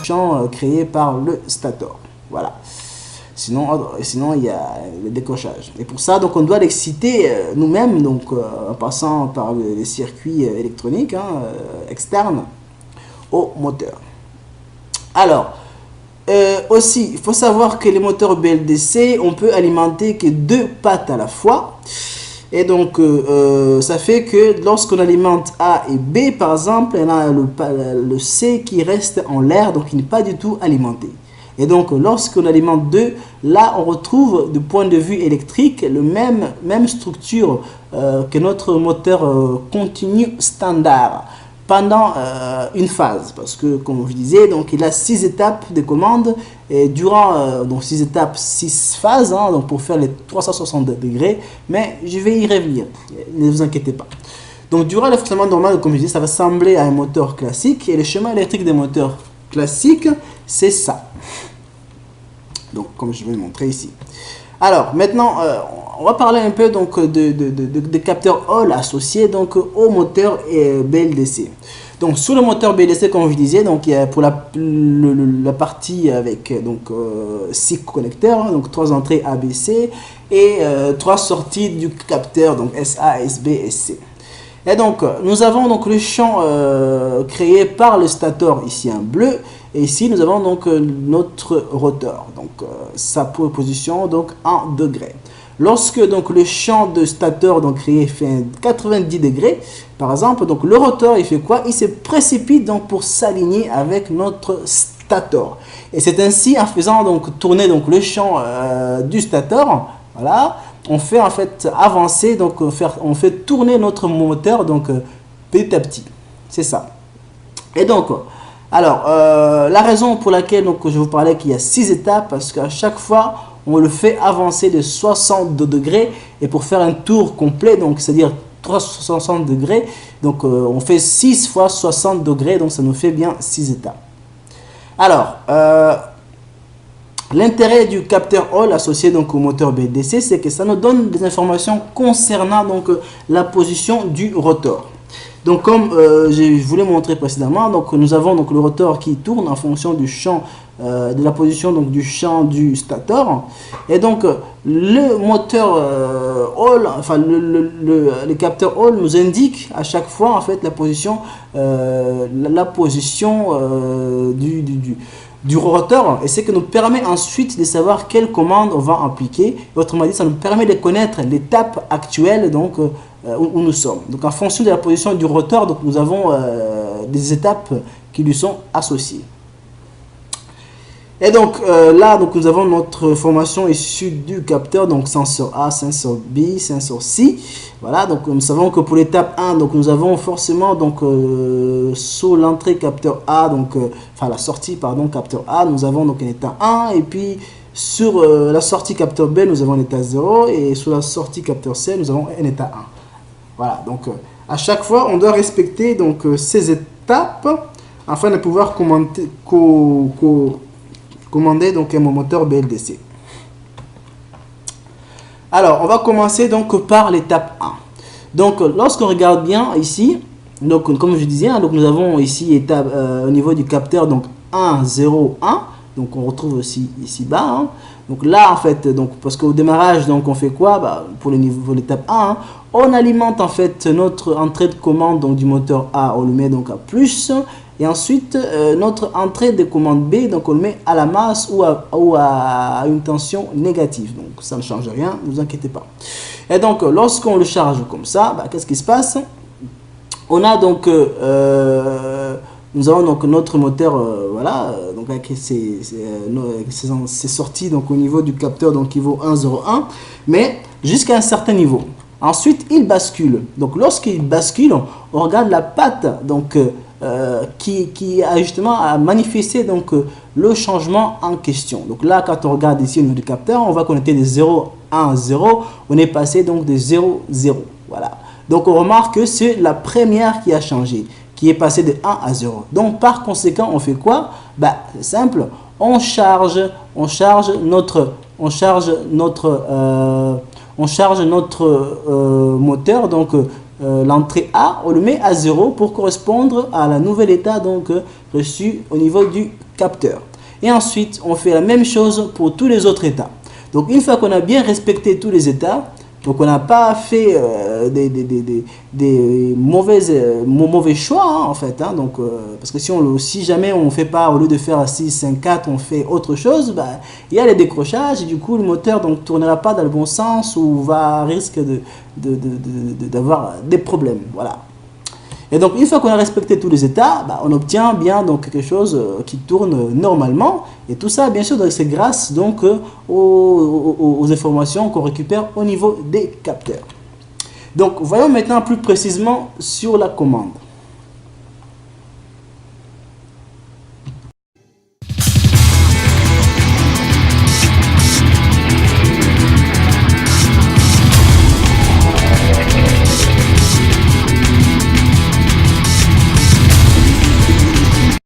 champ créé par le stator. Voilà. Sinon, il y a le décrochage. Et pour ça, donc, on doit l'exciter nous-mêmes, donc en passant par les circuits électroniques externes au moteur. Alors, aussi, il faut savoir que les moteurs BLDC, on peut alimenter que 2 pattes à la fois. Et donc, ça fait que lorsqu'on alimente A et B, par exemple, on a le C qui reste en l'air, donc il n'est pas du tout alimenté. Et donc, lorsqu'on alimente 2, là, on retrouve, du point de vue électrique, le même structure que notre moteur continu standard pendant une phase. Parce que, comme je disais, donc, il a 6 étapes de commande. Et durant donc 6 étapes, 6 phases, donc pour faire les 360 degrés. Mais je vais y revenir, ne vous inquiétez pas. Donc, durant le fonctionnement normal, comme je disais, ça va ressembler à un moteur classique. Et le schéma électrique des moteurs classiques, c'est ça. Donc, comme je vais le montrer ici. Alors, maintenant, on va parler un peu donc de capteurs Hall associés donc au moteur BLDC. Donc, sur le moteur BLDC, comme je disais, donc il y a pour la partie avec donc 6 connecteurs, donc 3 entrées ABC et 3 sorties du capteur donc SA, SB, SC. Et donc, nous avons donc le champ créé par le stator ici en bleu. Et ici, nous avons donc notre rotor. Donc, sa position donc en degrés. Lorsque donc le champ de stator donc créé fait 90 degrés, par exemple, donc le rotor il fait quoi? Il se précipite donc pour s'aligner avec notre stator. Et c'est ainsi en faisant donc tourner donc le champ du stator, voilà. On fait en fait avancer, donc on fait tourner notre moteur donc petit à petit. C'est ça. Et donc, alors, la raison pour laquelle donc, je vous parlais qu'il y a 6 étapes, parce qu'à chaque fois, on le fait avancer de 62 degrés. Et pour faire un tour complet, donc c'est-à-dire 360 degrés, donc on fait 6 fois 60 degrés, donc ça nous fait bien 6 étapes. Alors, l'intérêt du capteur Hall associé donc au moteur BLDC, c'est que ça nous donne des informations concernant donc la position du rotor. Donc comme je vous l'ai montré précédemment, donc nous avons donc le rotor qui tourne en fonction du champ de la position donc du champ du stator. Et donc le moteur Hall, enfin le capteur Hall nous indique à chaque fois en fait la position du rotor, et c'est que nous permet ensuite de savoir quelle commande on va appliquer. Autrement dit, ça nous permet de connaître l'étape actuelle donc où nous sommes. Donc en fonction de la position du rotor, donc nous avons des étapes qui lui sont associées. Et donc là, donc nous avons notre formation issue du capteur, donc sensor A, sensor B, sensor C. Voilà, donc nous savons que pour l'étape 1, donc nous avons forcément donc sur l'entrée capteur A, donc enfin la sortie pardon capteur A, nous avons donc un état 1, et puis sur la sortie capteur B, nous avons un état 0, et sur la sortie capteur C, nous avons un état 1. Voilà, donc à chaque fois, on doit respecter donc ces étapes afin de pouvoir commander donc un moteur BLDC. Alors, on va commencer donc par l'étape 1. Donc, lorsqu'on regarde bien ici, donc comme je disais, donc nous avons ici étape au niveau du capteur donc 1, 0, 1. Donc, on retrouve aussi ici bas. Donc là, en fait, donc parce qu'au démarrage, donc on fait quoi? Pour le niveau l'étape 1, on alimente en fait notre entrée de commande donc du moteur A, on le met donc à plus. Et ensuite, notre entrée de commande B, donc on le met à la masse ou à une tension négative. Donc ça ne change rien, ne vous inquiétez pas. Et donc, lorsqu'on le charge comme ça, qu'est-ce qui se passe? On a donc, nous avons donc notre moteur, voilà, donc avec ses sorties donc au niveau du capteur donc qui vaut 1,01, mais jusqu'à un certain niveau. Ensuite, il bascule. Donc lorsqu'il bascule, on regarde la patte donc qui a justement manifesté donc le changement en question. Donc là, quand on regarde ici au niveau du capteur, on va connecter de 0, 1, 0. On est passé donc de 0, 0. Voilà. Donc on remarque que c'est la première qui a changé, qui est passée de 1 à 0. Donc par conséquent, on fait quoi? C'est simple. On charge notre moteur, donc l'entrée A, on le met à 0 pour correspondre à la nouvelle état donc reçu au niveau du capteur. Et ensuite, on fait la même chose pour tous les autres états. Donc, une fois qu'on a bien respecté tous les états, donc on n'a pas fait des mauvais choix, hein, en fait. Hein, donc, parce que si jamais on ne fait pas, au lieu de faire 6, 5, 4, on fait autre chose, bah, il y a les décrochages et du coup le moteur ne tournera pas dans le bon sens ou risque d'avoir des problèmes. Voilà. Et donc, une fois qu'on a respecté tous les états, bah, on obtient bien donc, quelque chose qui tourne normalement. Et tout ça, bien sûr, c'est grâce donc, aux informations qu'on récupère au niveau des capteurs. Donc, voyons maintenant plus précisément sur la commande.